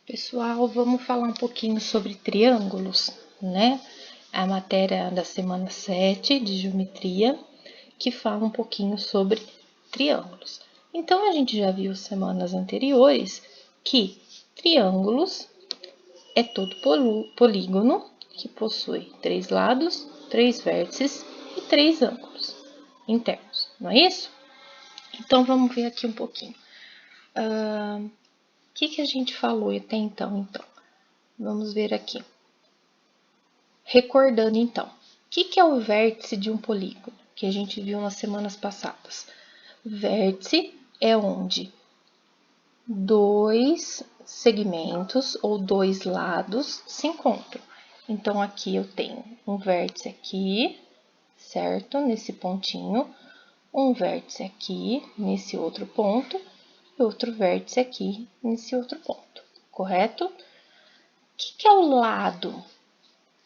Pessoal, vamos falar um pouquinho sobre triângulos, né? A matéria da semana 7 de geometria, que fala um pouquinho sobre triângulos. Então, a gente já viu semanas anteriores que triângulos é todo polígono que possui 3 lados, 3 vértices e 3 ângulos internos, não é isso? Então, vamos ver aqui um pouquinho. O que a gente falou até então? Vamos ver aqui. Recordando então, o que é o vértice de um polígono? Que a gente viu nas semanas passadas. Vértice é onde dois segmentos ou dois lados se encontram. Então, aqui eu tenho um vértice aqui, certo? Nesse pontinho. Um vértice aqui, nesse outro ponto. E outro vértice aqui, nesse outro ponto. Correto? O que é o lado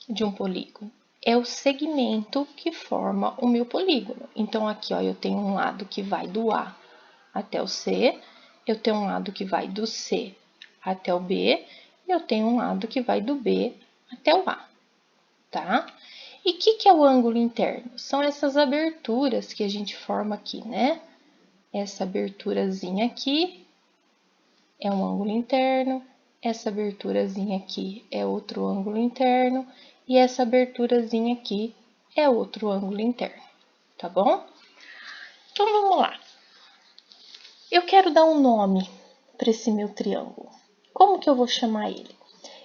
de um polígono? É o segmento que forma o meu polígono. Então, aqui, ó, eu tenho um lado que vai do A até o C, eu tenho um lado que vai do C até o B, e eu tenho um lado que vai do B até o A, tá? E o que é o ângulo interno? São essas aberturas que a gente forma aqui, né? Essa aberturazinha aqui é um ângulo interno, essa aberturazinha aqui é outro ângulo interno, e essa aberturazinha aqui é outro ângulo interno, tá bom? Então, vamos lá. Eu quero dar um nome para esse meu triângulo. Como que eu vou chamar ele?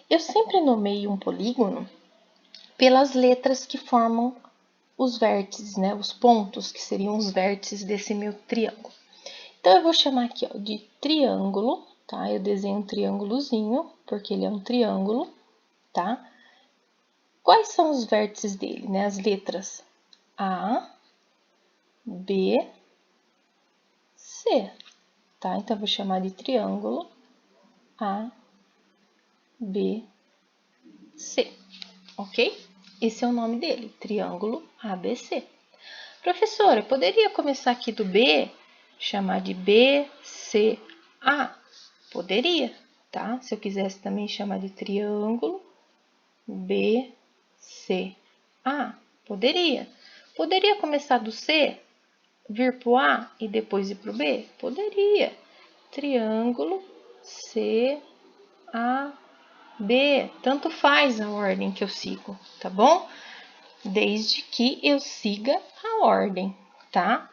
Eu sempre nomeio um polígono pelas letras que formam os vértices, né? Os pontos que seriam os vértices desse meu triângulo. Então, eu vou chamar aqui, ó, de triângulo, tá? Eu desenho um triângulozinho, porque ele é um triângulo, tá? Quais são os vértices dele, né? As letras A, B, C, tá? Então, eu vou chamar de triângulo A, B, C, ok? Esse é o nome dele, triângulo ABC. Professora, eu poderia começar aqui do B, chamar de BCA? Poderia, tá? Se eu quisesse também chamar de triângulo BCA, poderia. Poderia começar do C, vir para o A e depois ir para o B? Poderia. Triângulo CAB, tanto faz a ordem que eu sigo, tá bom? Desde que eu siga a ordem, tá?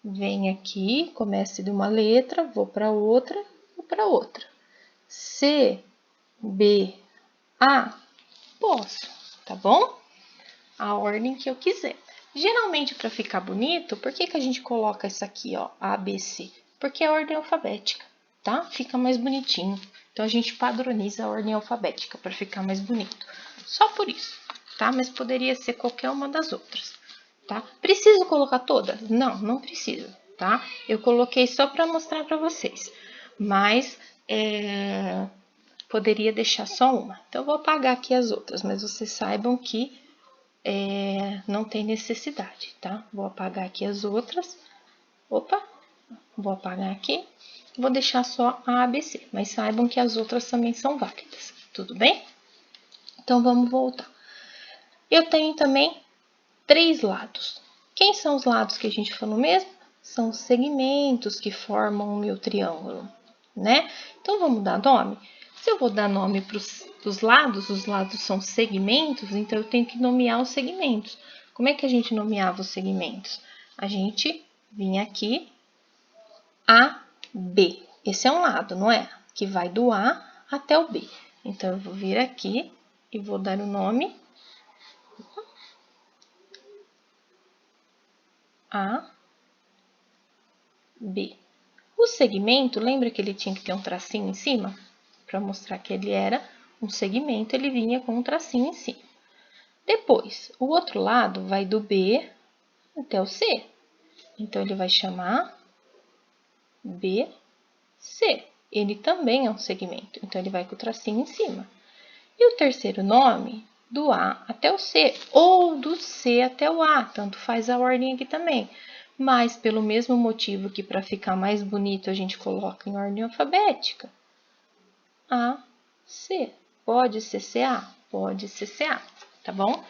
Venho aqui, comece de uma letra, vou para outra, vou para outra. C, B, A, posso, tá bom? A ordem que eu quiser. Geralmente, para ficar bonito, por que a gente coloca isso aqui, ó, A, B, C? Porque é a ordem alfabética, tá? Fica mais bonitinho. Então, a gente padroniza a ordem alfabética para ficar mais bonito. Só por isso, tá? Mas poderia ser qualquer uma das outras, tá? Preciso colocar todas? Não, não preciso, tá? Eu coloquei só para mostrar para vocês. Mas, poderia deixar só uma. Então, eu vou apagar aqui as outras, mas vocês saibam que não tem necessidade, tá? Vou apagar aqui as outras. Opa, vou apagar aqui. Vou deixar só a ABC, mas saibam que as outras também são válidas, tudo bem? Então, vamos voltar. Eu tenho também 3 lados. Quem são os lados que a gente falou mesmo? São os segmentos que formam o meu triângulo, né? Então, vamos dar nome? Se eu vou dar nome para os lados são segmentos, então eu tenho que nomear os segmentos. Como é que a gente nomeava os segmentos? A gente vinha aqui, A, B. Esse é um lado, não é? Que vai do A até o B. Então, eu vou vir aqui e vou dar o nome A, B. O segmento, lembra que ele tinha que ter um tracinho em cima? Para mostrar que ele era um segmento, ele vinha com um tracinho em cima. Depois, o outro lado vai do B até o C. Então, ele vai chamar BC. Ele também é um segmento, então ele vai com o tracinho em cima. E o terceiro nome, do A até o C, ou do C até o A, tanto faz a ordem aqui também. Mas, pelo mesmo motivo que para ficar mais bonito a gente coloca em ordem alfabética, A, C. Pode ser CA? Pode ser CA, tá bom?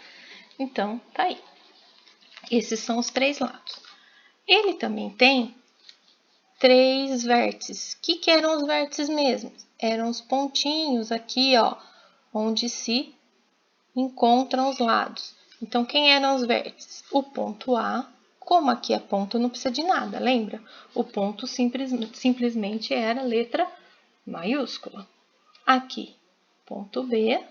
Então, tá aí. Esses são os 3 lados. Ele também tem 3 vértices. O que eram os vértices mesmo? Eram os pontinhos aqui, ó, onde se encontram os lados. Então, quem eram os vértices? O ponto A, como aqui é ponto, não precisa de nada, lembra? O ponto simplesmente era letra maiúscula. Aqui, ponto B,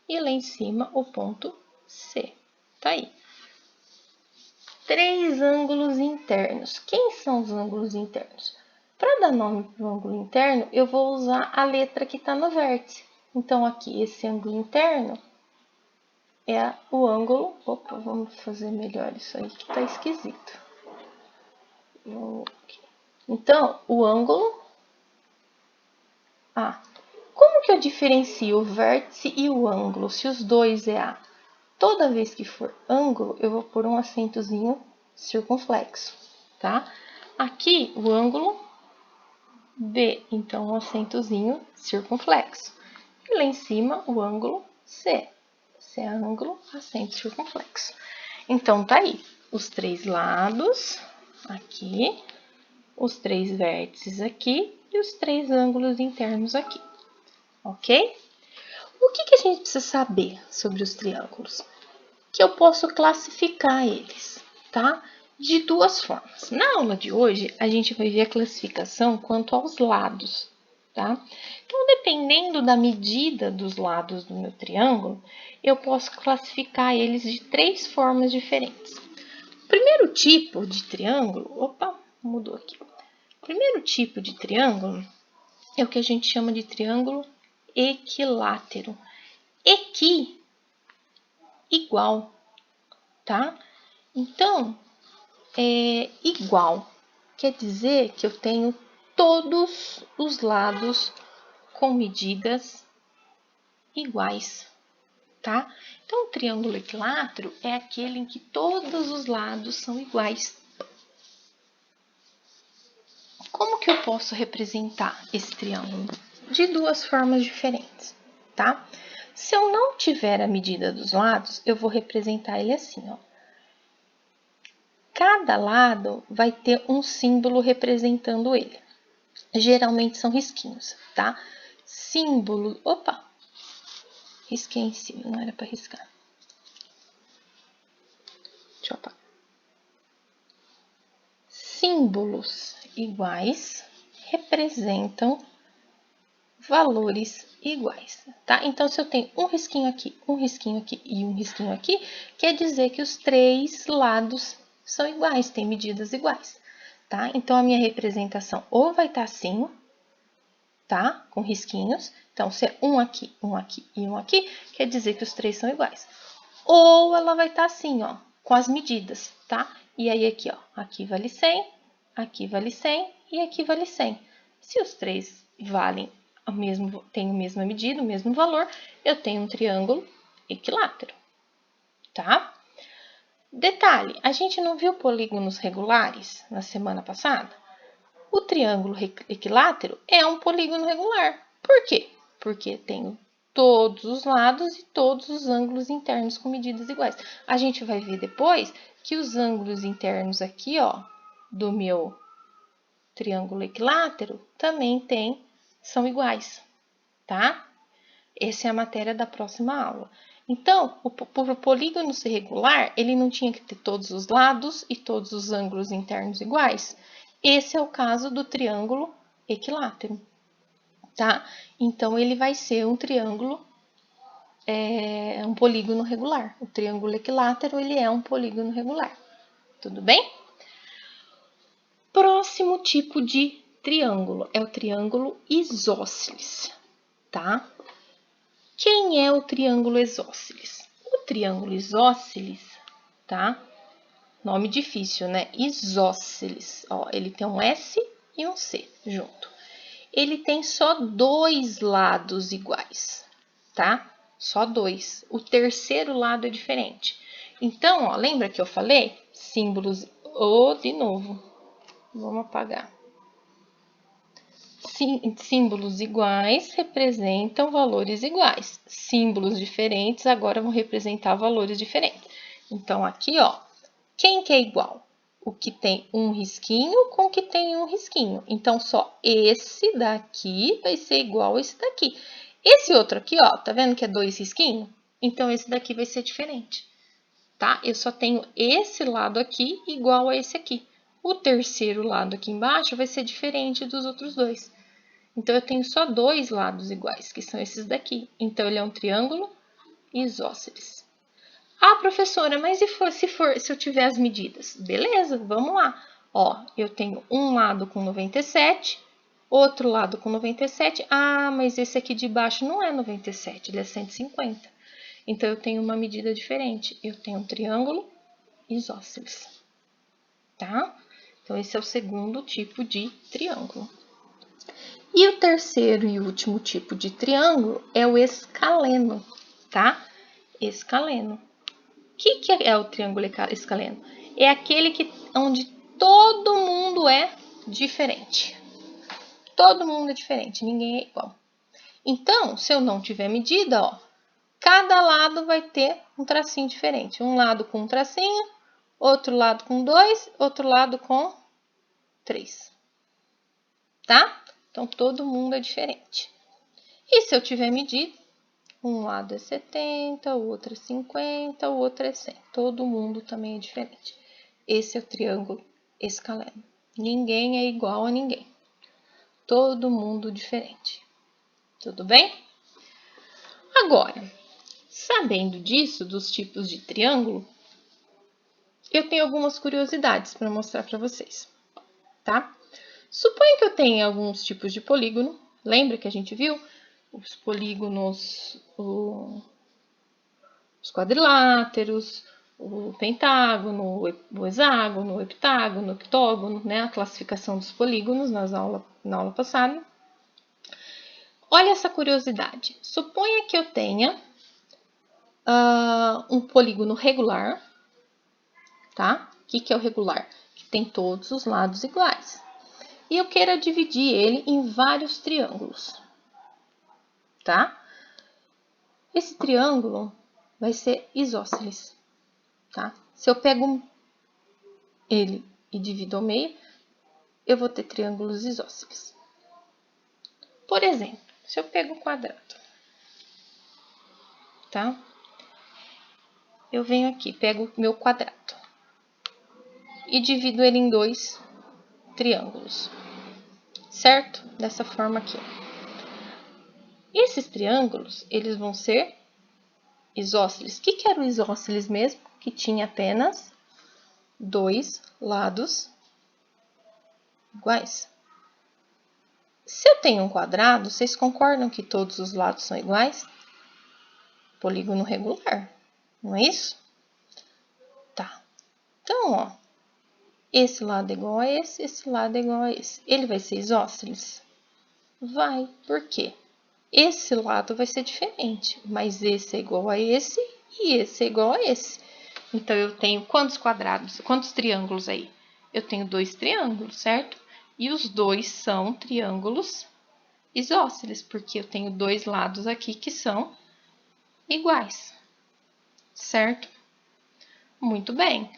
e lá em cima o ponto C. Tá aí. 3 ângulos internos. Quem são os ângulos internos? Para dar nome para o ângulo interno, eu vou usar a letra que está no vértice. Então, aqui, esse ângulo interno é o ângulo... Opa, vamos fazer melhor isso aí que está esquisito. Então, o ângulo A. Como que eu diferencio o vértice e o ângulo, se os dois é A? Toda vez que for ângulo, eu vou pôr um acentozinho circunflexo, tá? Aqui, o ângulo B, então um acentozinho circunflexo. E lá em cima, o ângulo C. C é ângulo, acento circunflexo. Então, tá aí os 3 lados aqui, os 3 vértices aqui e os 3 ângulos internos aqui, ok? O que a gente precisa saber sobre os triângulos? Que eu posso classificar eles, tá? De 2 formas. Na aula de hoje, a gente vai ver a classificação quanto aos lados, tá? Então, dependendo da medida dos lados do meu triângulo, eu posso classificar eles de 3 formas diferentes. O primeiro tipo de triângulo, opa, mudou aqui. O primeiro tipo de triângulo é o que a gente chama de triângulo equilátero. Equi, igual, tá? Então, é igual. Quer dizer que eu tenho todos os lados com medidas iguais, tá? Então, o triângulo equilátero é aquele em que todos os lados são iguais. Como que eu posso representar esse triângulo? De 2 formas diferentes, tá? Se eu não tiver a medida dos lados, eu vou representar ele assim, ó. Cada lado vai ter um símbolo representando ele. Geralmente são risquinhos, tá? Símbolo... Opa! Risquei em cima, não era para riscar. Deixa eu apagar. Símbolos iguais representam valores iguais, tá? Então, se eu tenho um risquinho aqui e um risquinho aqui, quer dizer que os 3 lados são iguais, têm medidas iguais, tá? Então, a minha representação ou vai estar assim, tá? Com risquinhos. Então, se é um aqui e um aqui, quer dizer que os 3 são iguais. Ou ela vai estar assim, ó, com as medidas, tá? E aí, aqui, ó, aqui vale 100, aqui vale 100 e aqui vale 100. Se os 3 valem tem a mesma medida, o mesmo valor, eu tenho um triângulo equilátero, tá? Detalhe, a gente não viu polígonos regulares na semana passada? O triângulo equilátero é um polígono regular. Por quê? Porque tem todos os lados e todos os ângulos internos com medidas iguais. A gente vai ver depois que os ângulos internos aqui, ó, do meu triângulo equilátero também são iguais, tá? Essa é a matéria da próxima aula. Então, por polígono ser regular, ele não tinha que ter todos os lados e todos os ângulos internos iguais. Esse é o caso do triângulo equilátero, tá? Então, ele vai ser um triângulo, um polígono regular. O triângulo equilátero, ele é um polígono regular. Tudo bem? Próximo tipo de triângulo é o triângulo isósceles, tá? Quem é o triângulo isósceles? O triângulo isósceles, tá? Nome difícil, né? Isósceles. Ó, ele tem um S e um C junto. Ele tem só 2 lados iguais, tá? Só 2. O terceiro lado é diferente. Então, ó, lembra que eu falei? Símbolos... de novo. Vamos apagar. símbolos iguais representam valores iguais. Símbolos diferentes agora vão representar valores diferentes. Então, aqui, ó, quem que é igual? O que tem um risquinho com o que tem um risquinho. Então, só esse daqui vai ser igual a esse daqui. Esse outro aqui, ó, tá vendo que é 2 risquinhos? Então, esse daqui vai ser diferente, tá? Eu só tenho esse lado aqui igual a esse aqui. O terceiro lado aqui embaixo vai ser diferente dos outros dois. Então, eu tenho só 2 lados iguais, que são esses daqui. Então, ele é um triângulo isósceles. Ah, professora, mas se eu tiver as medidas? Beleza, vamos lá. Ó, eu tenho um lado com 97, outro lado com 97. Ah, mas esse aqui de baixo não é 97, ele é 150. Então, eu tenho uma medida diferente. Eu tenho um triângulo isósceles, tá? Então, esse é o segundo tipo de triângulo. E o terceiro e último tipo de triângulo é o escaleno, tá? Escaleno. O que é o triângulo escaleno? É aquele onde todo mundo é diferente. Todo mundo é diferente, ninguém é igual. Então, se eu não tiver medida, ó, cada lado vai ter um tracinho diferente. Um lado com um tracinho, outro lado com 2, outro lado com 3. Tá? Então, todo mundo é diferente. E se eu tiver medida, um lado é 70, o outro é 50, o outro é 100. Todo mundo também é diferente. Esse é o triângulo escaleno. Ninguém é igual a ninguém. Todo mundo diferente. Tudo bem? Agora, sabendo disso, dos tipos de triângulo, eu tenho algumas curiosidades para mostrar para vocês, tá? Suponha que eu tenha alguns tipos de polígono. Lembra que a gente viu? Os polígonos, os quadriláteros, o pentágono, o hexágono, o heptágono, o octógono, né? A classificação dos polígonos na aula passada. Olha essa curiosidade. Suponha que eu tenha um polígono regular, tá? O que é o regular? Que tem todos os lados iguais. E eu queira dividir ele em vários triângulos, tá? Esse triângulo vai ser isósceles, tá? Se eu pego ele e divido ao meio, eu vou ter triângulos isósceles. Por exemplo, se eu pego um quadrado, tá? Eu venho aqui, pego meu quadrado e divido ele em 2 triângulos, certo? Dessa forma aqui. Esses triângulos, eles vão ser isósceles. O que era o isósceles mesmo? Que tinha apenas 2 lados iguais. Se eu tenho um quadrado, vocês concordam que todos os lados são iguais? Polígono regular, não é isso? Tá. Então, ó, esse lado é igual a esse lado é igual a esse. Ele vai ser isósceles? Vai. Por quê? Esse lado vai ser diferente, mas esse é igual a esse e esse é igual a esse. Então, eu tenho quantos quadrados, quantos triângulos aí? Eu tenho 2 triângulos, certo? E os dois são triângulos isósceles, porque eu tenho 2 lados aqui que são iguais, certo? Muito bem.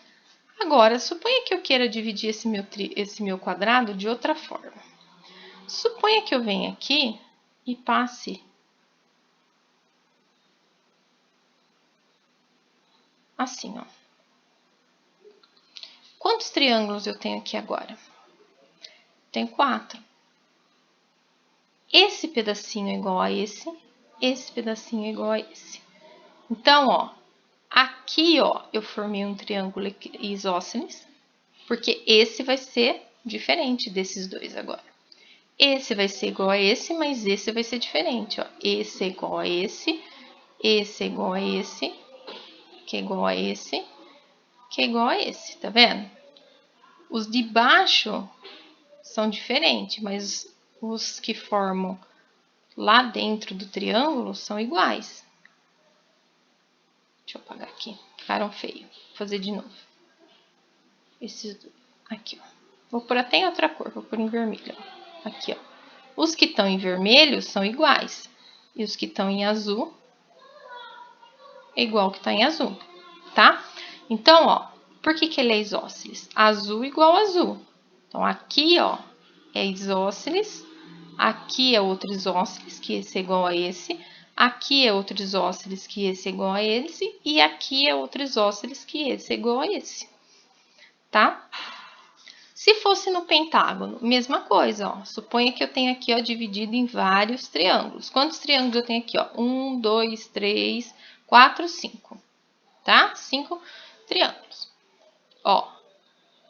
Agora, suponha que eu queira dividir esse meu quadrado de outra forma. Suponha que eu venha aqui e passe assim, ó. Quantos triângulos eu tenho aqui agora? Tenho 4. Esse pedacinho é igual a esse pedacinho é igual a esse. Então, ó, aqui, ó, eu formei um triângulo isósceles, porque esse vai ser diferente desses dois agora. Esse vai ser igual a esse, mas esse vai ser diferente, ó. Esse é igual a esse é igual a esse, que é igual a esse, que é igual a esse, tá vendo? Os de baixo são diferentes, mas os que formam lá dentro do triângulo são iguais. Deixa eu apagar aqui, ficaram feios. Vou fazer de novo. Esses dois. Aqui, ó. Vou pôr até em outra cor, vou pôr em vermelho, ó. Aqui, ó. Os que estão em vermelho são iguais. E os que estão em azul é igual ao que está em azul, tá? Então, ó, por que ele é isósceles? Azul igual a azul. Então, aqui, ó, é isósceles. Aqui é outro isósceles, que esse é igual a esse. Aqui é outro isósceles, que esse é igual a esse. E aqui é outro isósceles, que esse é igual a esse. Tá? Se fosse no pentágono, mesma coisa, ó. Suponha que eu tenho aqui, ó, dividido em vários triângulos. Quantos triângulos eu tenho aqui, ó? 1, 2, 3, 4, 5. Tá? 5 triângulos. Ó,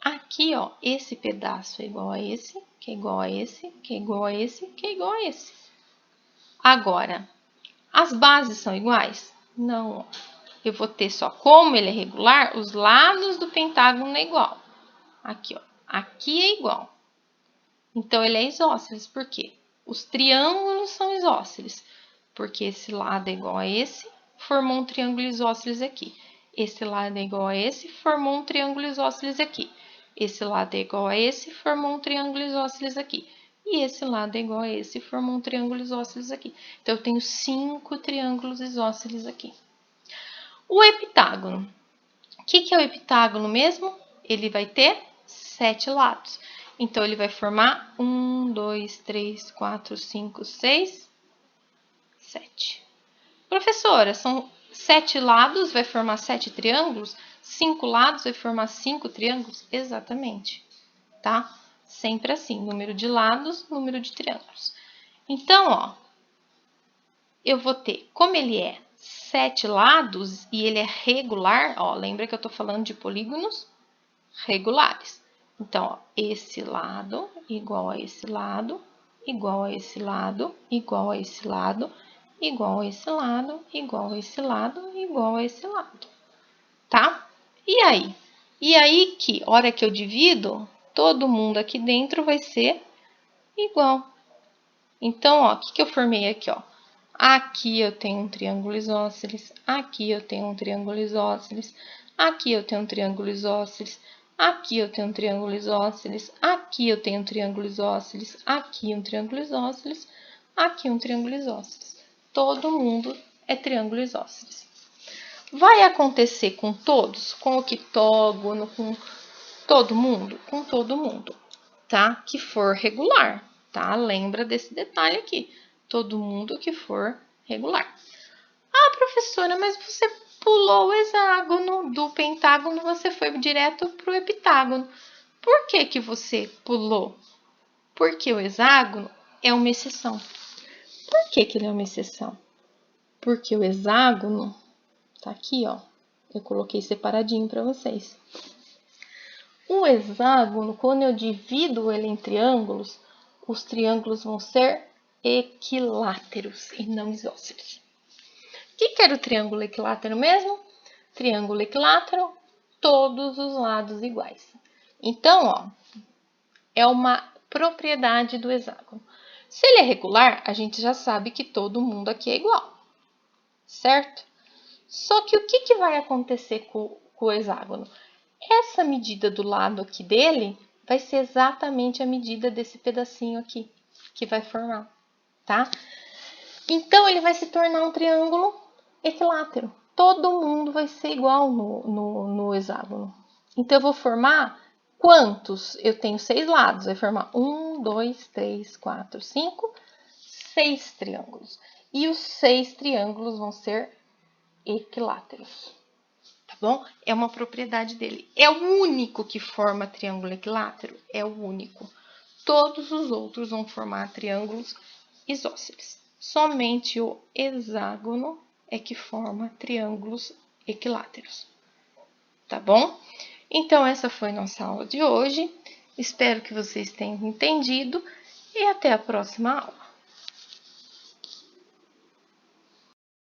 aqui, ó, esse pedaço é igual a esse, que é igual a esse, que é igual a esse, que é igual a esse. Agora, as bases são iguais? Não. Eu vou ter só, como ele é regular, os lados do pentágono é igual. Aqui, ó. Aqui é igual. Então, ele é isósceles. Por quê? Os triângulos são isósceles. Porque esse lado é igual a esse, formou um triângulo isósceles aqui. Esse lado é igual a esse, formou um triângulo isósceles aqui. Esse lado é igual a esse, formou um triângulo isósceles aqui. E esse lado é igual a esse, formou um triângulo isósceles aqui. Então, eu tenho 5 triângulos isósceles aqui. O heptágono. O que é o heptágono mesmo? Ele vai ter 7 lados. Então, ele vai formar 1, 2, 3, 4, 5, 6, 7. Professora, são 7 lados, vai formar 7 triângulos? 5 lados vai formar 5 triângulos? Exatamente, tá? Sempre assim, número de lados, número de triângulos. Então, ó, eu vou ter, como ele é 7 lados e ele é regular, ó, lembra que eu tô falando de polígonos regulares. Então, ó, esse lado igual a esse lado, igual a esse lado, igual a esse lado, igual a esse lado, igual a esse lado, igual a esse lado. Tá? E aí? E aí que, hora que eu divido, todo mundo aqui dentro vai ser igual. Então, ó, o que eu formei aqui, ó? Aqui eu tenho um triângulo isósceles, aqui eu tenho um triângulo isósceles, aqui eu tenho um triângulo isósceles, aqui eu tenho um triângulo isósceles, aqui eu tenho um triângulo isósceles, aqui um triângulo isósceles, aqui um triângulo isósceles. Todo mundo é triângulo isósceles. Vai acontecer com todos? Com o octógono, com todo mundo? Com todo mundo, tá? Que for regular, tá? Lembra desse detalhe aqui. Todo mundo que for regular. Ah, professora, mas você pulou o hexágono do pentágono, você foi direto para o heptágono. Por que que você pulou? Porque o hexágono é uma exceção. Por que que ele é uma exceção? Porque o hexágono tá aqui, ó. Eu coloquei separadinho para vocês. O hexágono, quando eu divido ele em triângulos, os triângulos vão ser equiláteros e não isósceles. O que era o triângulo equilátero mesmo? Triângulo equilátero, todos os lados iguais. Então, ó, é uma propriedade do hexágono. Se ele é regular, a gente já sabe que todo mundo aqui é igual, certo? Só que o que vai acontecer com o hexágono? Essa medida do lado aqui dele vai ser exatamente a medida desse pedacinho aqui que vai formar, tá? Então, ele vai se tornar um triângulo equilátero. Todo mundo vai ser igual no hexágono. Então, eu vou formar quantos? Eu tenho 6 lados. Vai formar 1, 2, 3, 4, 5, 6 triângulos. E os 6 triângulos vão ser equiláteros. Tá bom? É uma propriedade dele. É o único que forma triângulo equilátero? É o único. Todos os outros vão formar triângulos isósceles. Somente o hexágono é que forma triângulos equiláteros. Tá bom? Então, essa foi nossa aula de hoje. Espero que vocês tenham entendido e até a próxima aula.